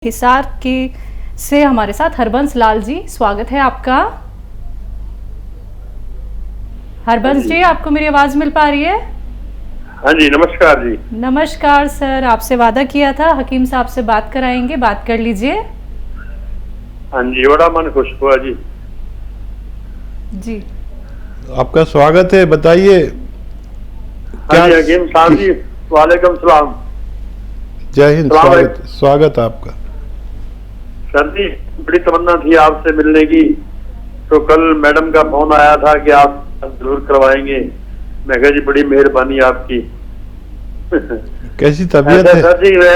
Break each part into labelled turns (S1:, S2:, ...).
S1: हिसार के से हमारे साथ हरबंस लाल जी, स्वागत है आपका। हरबंस जी, आपको मेरी आवाज मिल पा रही है?
S2: हाँ जी, नमस्कार जी।
S1: नमस्कार सर, आपसे वादा किया था हकीम साहब से बात कराएंगे, बात कर लीजिए।
S2: हाँ जी, बड़ा मन खुश हुआ जी।
S1: जी,
S3: आपका स्वागत है, बताइए
S2: हाँ जी हकीम साहब जी, वालेकुम सलाम।
S3: जय हिंद। स्वागत आपका।
S2: सर जी, बड़ी तमन्ना थी आपसे मिलने की, तो कल मैडम का फोन आया था कि आप जरूर करवाएंगे। मैं कहा जी बड़ी मेहरबानी आपकी।
S3: कैसी तबीयत है?
S2: सर जी मैं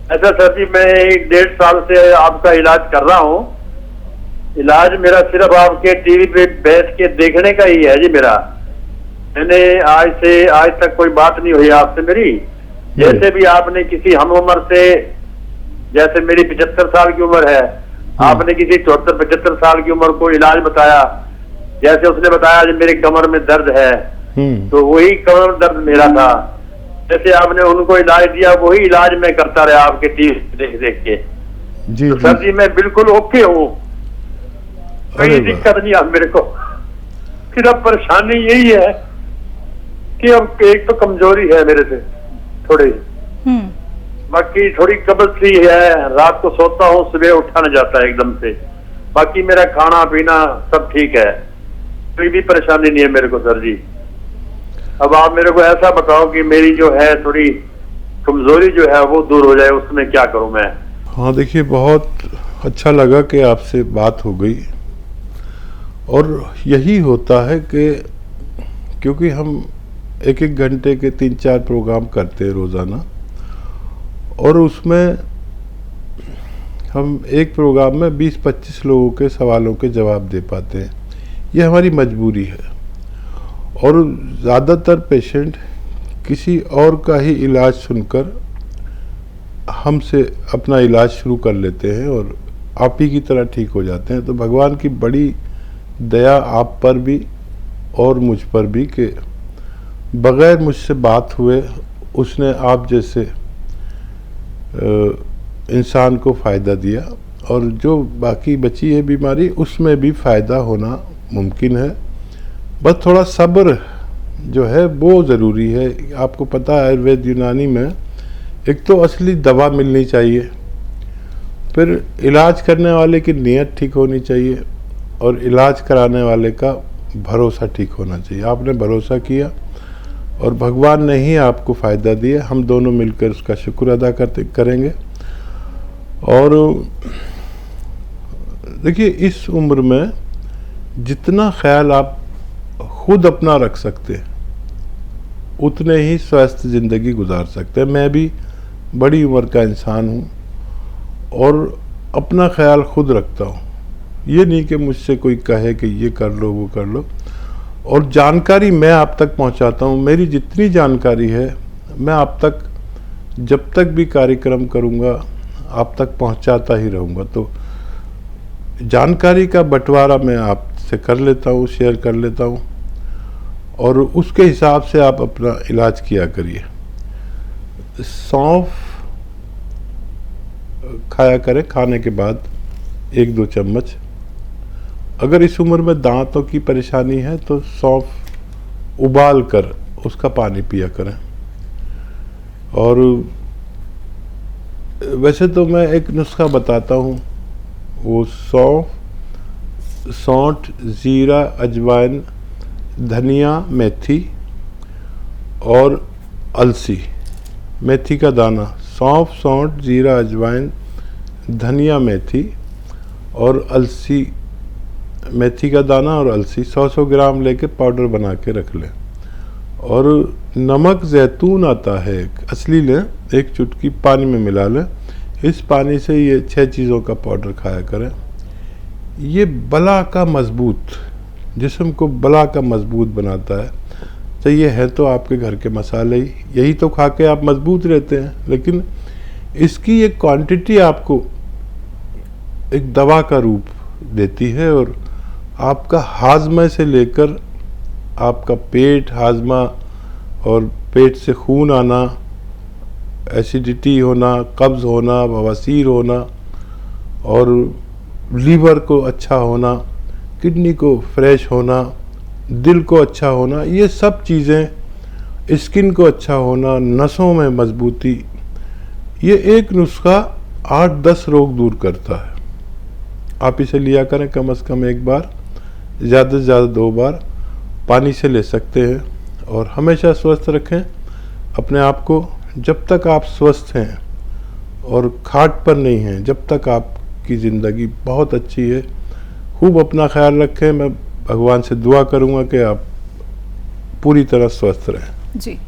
S2: 1-1.5 साल से आपका इलाज कर रहा हूँ। इलाज मेरा सिर्फ आपके टीवी पे बैठ के देखने का ही है जी मेरा। मैंने आज तक कोई बात नहीं हुई आपसे मेरी। जैसे भी आपने किसी हम उम्र से, जैसे मेरी 75 साल की उम्र है, आपने किसी 74-75 साल की उम्र को इलाज बताया, जैसे उसने बताया जी मेरे कमर में दर्द है, तो वही कमर दर्द मेरा था। जैसे आपने उनको इलाज दिया वही इलाज मैं करता रहा आपके टीवी देख देख के।
S3: जी,
S2: तो सर जी मैं बिल्कुल ओके हूँ, कोई दिक्कत नहीं अब मेरे को। सिर्फ परेशानी यही है कि अब एक तो कमजोरी है मेरे से थोड़ी, बाकी थोड़ी कब्ज सी है, रात को सोता हूँ सुबह उठा न जाता है एकदम से। बाकी मेरा खाना पीना सब ठीक है, कोई भी परेशानी नहीं है मेरे को सर जी। अब आप मेरे को ऐसा बताओ कि मेरी जो है थोड़ी कमजोरी जो है वो दूर हो जाए, उसमें क्या करूं मैं?
S3: हाँ देखिए, बहुत अच्छा लगा कि आपसे बात हो गई। और यही होता है कि क्योंकि हम 1-1 घंटे के 3-4 प्रोग्राम करते हैं रोज़ाना, और उसमें हम एक प्रोग्राम में 20-25 लोगों के सवालों के जवाब दे पाते हैं। ये हमारी मजबूरी है। और ज़्यादातर पेशेंट किसी और का ही इलाज सुनकर हमसे अपना इलाज शुरू कर लेते हैं और आप ही की तरह ठीक हो जाते हैं। तो भगवान की बड़ी दया आप पर भी और मुझ पर भी कि बग़ैर मुझसे बात हुए उसने आप जैसे इंसान को फ़ायदा दिया, और जो बाकी बची है बीमारी उसमें भी फ़ायदा होना मुमकिन है। बस थोड़ा सब्र जो है वो ज़रूरी है। आपको पता है आयुर्वेद यूनानी में एक तो असली दवा मिलनी चाहिए, फिर इलाज करने वाले की नीयत ठीक होनी चाहिए, और इलाज कराने वाले का भरोसा ठीक होना चाहिए। आपने भरोसा किया और भगवान ने ही आपको फ़ायदा दिया। हम दोनों मिलकर उसका शुक्र अदा करेंगे। और देखिए, इस उम्र में जितना ख्याल आप खुद अपना रख सकते हैं उतने ही स्वस्थ ज़िंदगी गुजार सकते हैं। मैं भी बड़ी उम्र का इंसान हूँ और अपना ख्याल खुद रखता हूँ। ये नहीं कि मुझसे कोई कहे कि ये कर लो वो कर लो। और जानकारी मैं आप तक पहुँचाता हूँ। मेरी जितनी जानकारी है मैं आप तक जब तक भी कार्यक्रम करूँगा आप तक पहुँचाता ही रहूँगा। तो जानकारी का बंटवारा मैं आपसे कर लेता हूँ, शेयर कर लेता हूँ, और उसके हिसाब से आप अपना इलाज किया करिए। सौंफ खाया करें खाने के बाद 1-2 चम्मच। अगर इस उम्र में दांतों की परेशानी है तो सौंफ उबाल कर उसका पानी पिया करें। और वैसे तो मैं एक नुस्खा बताता हूँ, वो सौंठ, ज़ीरा, अजवाइन, धनिया, मेथी और अलसी, मेथी का दाना, सौंठ, ज़ीरा, अजवाइन, धनिया, मेथी और अलसी, मेथी का दाना और अलसी 100-100 ग्राम लेके पाउडर बना के रख लें। और नमक जैतून आता है असली लें, 1 चुटकी पानी में मिला लें। इस पानी से ये 6 चीज़ों का पाउडर खाया करें। ये बला का मजबूत, जिस्म को बला का मजबूत बनाता है। चाहिए है तो आपके घर के मसाले ही, यही तो खा के आप मजबूत रहते हैं। लेकिन इसकी एक क्वांटिटी आपको एक दवा का रूप देती है, और आपका हाजमा से लेकर आपका पेट, हाजमा और पेट से खून आना, एसिडिटी होना, कब्ज़ होना, बवासीर होना और लीवर को अच्छा होना, किडनी को फ्रेश होना, दिल को अच्छा होना, ये सब चीज़ें, स्किन को अच्छा होना, नसों में मजबूती, ये एक नुस्खा 8-10 रोग दूर करता है। आप इसे लिया करें कम से कम एक बार, ज़्यादा से ज़्यादा 2 बार। पानी से ले सकते हैं और हमेशा स्वस्थ रखें अपने आप को। जब तक आप स्वस्थ हैं और खाट पर नहीं हैं, जब तक आपकी ज़िंदगी बहुत अच्छी है। खूब अपना ख्याल रखें। मैं भगवान से दुआ करूंगा कि आप पूरी तरह स्वस्थ रहें।
S1: जी,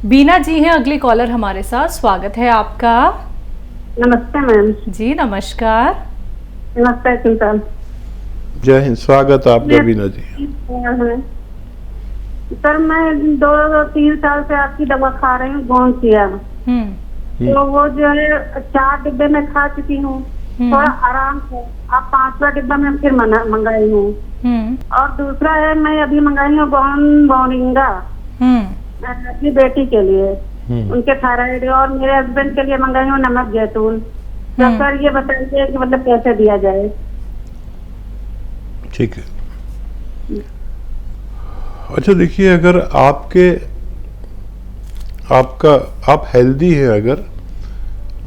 S1: बीना जी हैं अगली कॉलर हमारे साथ, स्वागत है आपका।
S4: नमस्ते मैम।
S1: जी नमस्कार।
S4: नमस्ते चिंतन।
S3: जय हिंद, स्वागत आपका बीना जी।
S4: सर मैं 2-3 साल से आपकी दवा खा रही हूँ, गोंसिया। तो वो जो है 4 डिब्बे में खा चुकी हूँ, थोड़ा आराम से। अब 5वां डिब्बा में फिर मंगाई हूँ। और दूसरा है, मैं अभी मंगाई हूँ मोरिंगा अपनी बेटी के लिए, उनके थायराइड, और मेरे हस्बैंड के लिए मंगाई हूँ नमक जैतून। तो सर ये बताइए कि मतलब कैसे दिया जाए।
S3: ठीक है। अच्छा देखिए, अगर आप हेल्दी हैं अगर,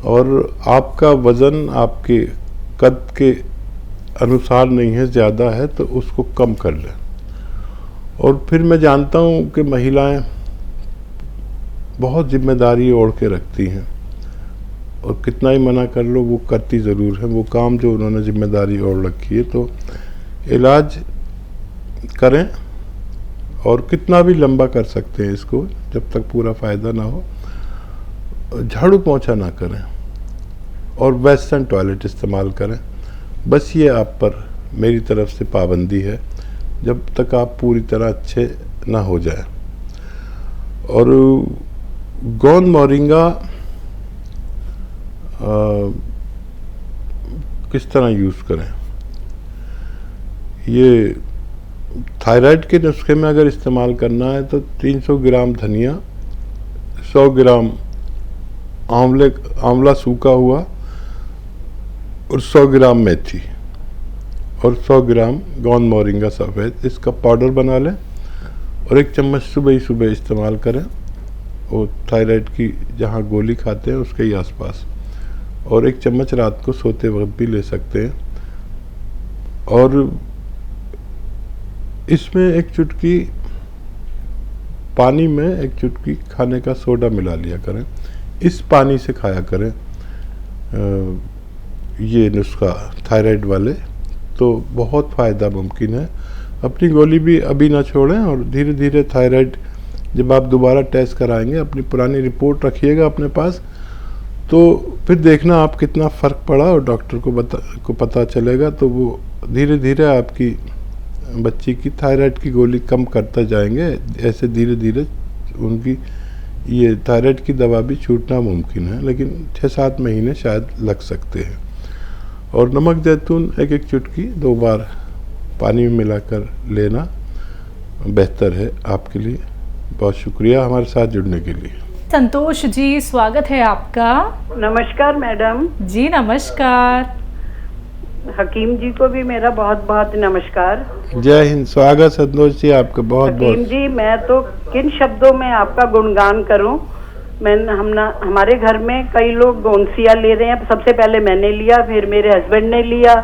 S3: और आपका वज़न आपके कद के अनुसार नहीं है, ज़्यादा है, तो उसको कम कर लें। और फिर मैं जानता हूँ कि महिलाएं बहुत जिम्मेदारी ओढ़ के रखती हैं और कितना ही मना कर लो वो करती ज़रूर है वो काम जो उन्होंने जिम्मेदारी ओढ़ रखी है। तो इलाज करें और कितना भी लंबा कर सकते हैं इसको, जब तक पूरा फ़ायदा ना हो। झाड़ू पोंछा ना करें और वेस्टर्न टॉयलेट इस्तेमाल करें। बस ये आप पर मेरी तरफ से पाबंदी है, जब तक आप पूरी तरह अच्छे ना हो जाए। और गोंद मोरिंगा किस तरह यूज़ करें, ये थायराइड के नुस्खे में अगर इस्तेमाल करना है तो 300 ग्राम धनिया, 100 ग्राम आंवला सूखा हुआ और 100 ग्राम मेथी और 100 ग्राम गोंद मोरिंगा सफ़ेद, इसका पाउडर बना लें और 1 चम्मच सुबह ही सुबह इस्तेमाल करें। और थायराइड की जहाँ गोली खाते हैं उसके ही आसपास, और 1 चम्मच रात को सोते वक्त भी ले सकते हैं। और इसमें 1 चुटकी पानी में 1 चुटकी खाने का सोडा मिला लिया करें, इस पानी से खाया करें ये नुस्खा थायराइड वाले, तो बहुत फ़ायदा मुमकिन है। अपनी गोली भी अभी ना छोड़ें और धीरे धीरे थायराइड जब आप दोबारा टेस्ट कराएंगे, अपनी पुरानी रिपोर्ट रखिएगा अपने पास, तो फिर देखना आप कितना फ़र्क पड़ा और डॉक्टर को पता चलेगा। तो वो धीरे धीरे आपकी बच्ची की थायराइड की गोली कम करते जाएंगे। ऐसे धीरे धीरे उनकी ये थायराइड की दवा भी छूटना मुमकिन है, लेकिन 6-7 महीने शायद लग सकते हैं। और नमक जैतून 1-1 चुटकी 2 बार पानी में मिलाकर लेना बेहतर है आपके लिए। बहुत शुक्रिया हमारे साथ जुड़ने के लिए।
S1: संतोष जी, स्वागत है आपका।
S5: नमस्कार मैडम।
S1: जी नमस्कार।
S5: हकीम जी को भी मेरा बहुत बहुत नमस्कार।
S3: जय हिंद, स्वागत संतोष जी आपका बहुत बहुत।
S5: हकीम जी, मैं तो किन शब्दों में आपका गुणगान करूं। हमारे घर में कई लोग गोंसिया ले रहे हैं। सबसे पहले मैंने लिया, फिर मेरे हस्बैंड ने लिया,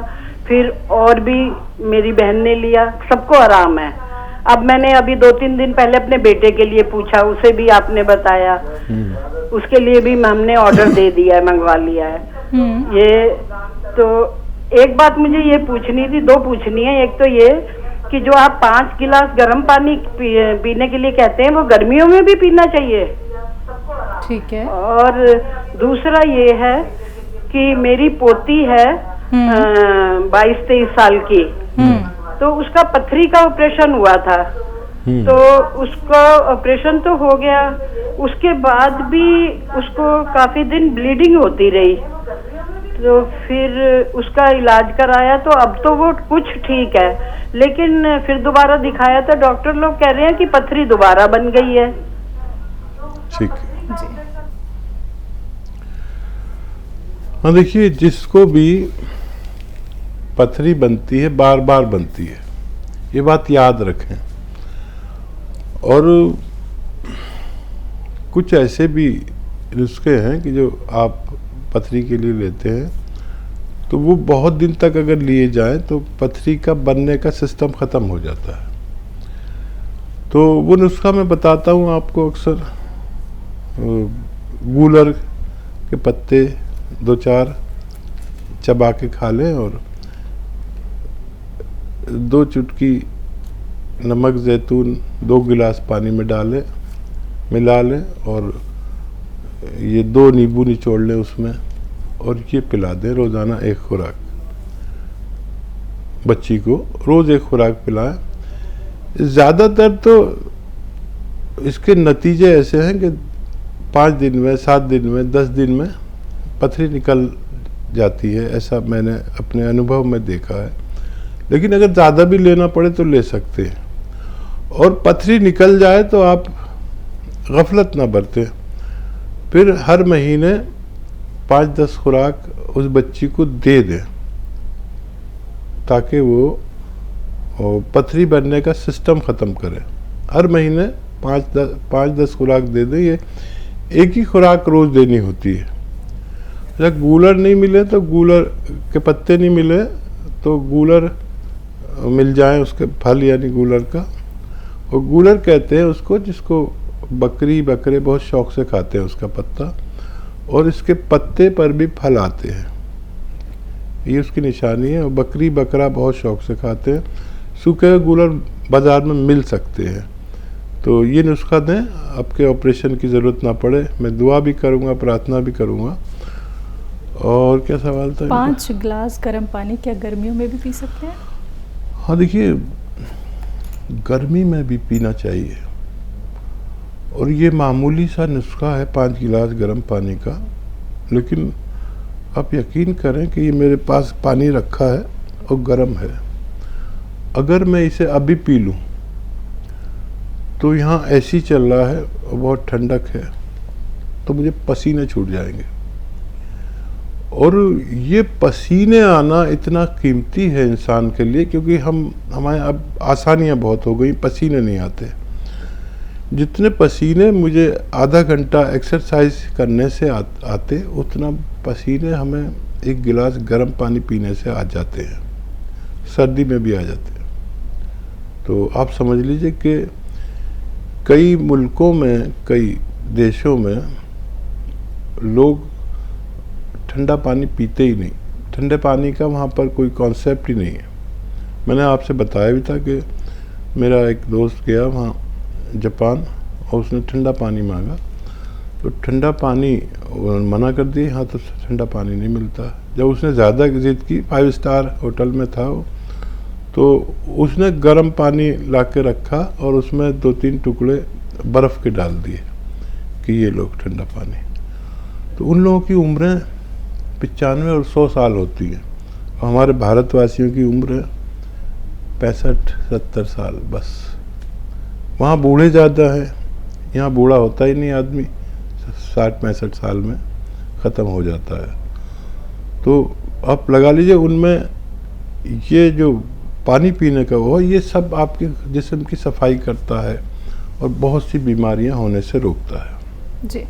S5: फिर और भी मेरी बहन ने लिया, सबको आराम है। अब मैंने अभी 2-3 दिन पहले अपने बेटे के लिए पूछा, उसे भी आपने बताया, उसके लिए भी हमने ऑर्डर दे दिया है, मंगवा लिया है। ये तो एक बात मुझे ये पूछनी थी, 2 पूछनी है। एक तो ये कि जो आप 5 गिलास गर्म पानी पीने के लिए कहते हैं, वो गर्मियों में भी पीना चाहिए?
S1: ठीक है।
S5: और दूसरा ये है कि मेरी पोती है 22-23 साल की, तो उसका पथरी का ऑपरेशन हुआ था। तो उसका ऑपरेशन तो हो गया, उसके बाद भी उसको काफी दिन ब्लीडिंग होती रही। तो फिर उसका इलाज कराया, तो अब तो वो कुछ ठीक है, लेकिन फिर दोबारा दिखाया तो डॉक्टर लोग कह रहे हैं कि पथरी दोबारा बन गई है।
S3: ठीक। हाँ देखिए, जिसको भी पथरी बनती है बार बार बनती है, ये बात याद रखें। और कुछ ऐसे भी नुस्खे हैं कि जो आप पथरी के लिए लेते हैं तो वो बहुत दिन तक अगर लिए जाएं तो पथरी का बनने का सिस्टम ख़त्म हो जाता है। तो वो नुस्खा मैं बताता हूँ आपको अक्सर। गूलर के पत्ते 2-4 चबा के खा लें और 2 चुटकी नमक ज़ैतून 2 गिलास पानी में डालें, मिला लें और ये 2 नींबू निचोड़ लें उसमें और ये पिला दें रोज़ाना 1 खुराक। बच्ची को रोज़ 1 खुराक पिलाएं। ज़्यादातर तो इसके नतीजे ऐसे हैं कि 5 दिन में, 7 दिन में, 10 दिन में पथरी निकल जाती है, ऐसा मैंने अपने अनुभव में देखा है। लेकिन अगर ज़्यादा भी लेना पड़े तो ले सकते हैं। और पथरी निकल जाए तो आप गफलत ना बरतें, फिर हर महीने 5-10 खुराक उस बच्ची को दे दें ताकि वो पथरी बनने का सिस्टम ख़त्म करे। हर महीने 5-10 खुराक दे दें। ये एक ही खुराक रोज़ देनी होती है। अगर गूलर नहीं मिले तो गूलर के पत्ते नहीं मिले तो गूलर मिल जाए, उसके फल यानी गूलर का। और गूलर कहते हैं उसको जिसको बकरी बकरे बहुत शौक से खाते हैं उसका पत्ता, और इसके पत्ते पर भी फल आते हैं, ये उसकी निशानी है। और बकरी बकरा बहुत शौक से खाते हैं। सूखे हुए गूलर बाज़ार में मिल सकते हैं। तो ये नुस्खा दें, आपके ऑपरेशन की ज़रूरत ना पड़े। मैं दुआ भी करूँगा, प्रार्थना भी करूँगा। और क्या सवाल था?
S1: 5 गिलास गर्म पानी क्या गर्मियों में भी पी सकते हैं?
S3: हाँ देखिए, गर्मी में भी पीना चाहिए और ये मामूली सा नुस्खा है 5 गिलास गर्म पानी का। लेकिन आप यकीन करें कि ये मेरे पास पानी रखा है और गर्म है। अगर मैं इसे अभी पी लूँ तो यहाँ ऐसी चल रहा है और बहुत ठंडक है तो मुझे पसीने छूट जाएंगे। और ये पसीने आना इतना कीमती है इंसान के लिए, क्योंकि हमारे अब आसानियाँ बहुत हो गई, पसीने नहीं आते। जितने पसीने मुझे आधा घंटा एक्सरसाइज करने से आते, उतना पसीने हमें 1 गिलास गर्म पानी पीने से आ जाते हैं, सर्दी में भी आ जाते हैं। तो आप समझ लीजिए कि कई मुल्कों में, कई देशों में लोग ठंडा पानी पीते ही नहीं। ठंडे पानी का वहाँ पर कोई कॉन्सेप्ट ही नहीं है। मैंने आपसे बताया भी था कि मेरा एक दोस्त गया वहाँ जापान और उसने ठंडा पानी मांगा तो ठंडा पानी मना कर दिए, यहाँ तो ठंडा पानी नहीं मिलता। जब उसने ज़्यादा ज़िद की, 5 स्टार होटल में था वो, तो उसने गर्म पानी ला के रखा और उसमें 2-3 टुकड़े बर्फ़ के डाल दिए कि ये लोग ठंडा पानी। तो उन लोगों की उम्रें 95 और 100 साल होती हैं और हमारे भारतवासियों की उम्र 65-70 साल बस। वहाँ बूढ़े ज़्यादा हैं, यहाँ बूढ़ा होता ही नहीं आदमी, 60-65 साल में ख़त्म हो जाता है। तो आप लगा लीजिए उनमें ये जो पानी पीने का वो, ये सब आपके जिस्म की सफाई करता है और बहुत सी बीमारियाँ होने से रोकता है।
S1: जी।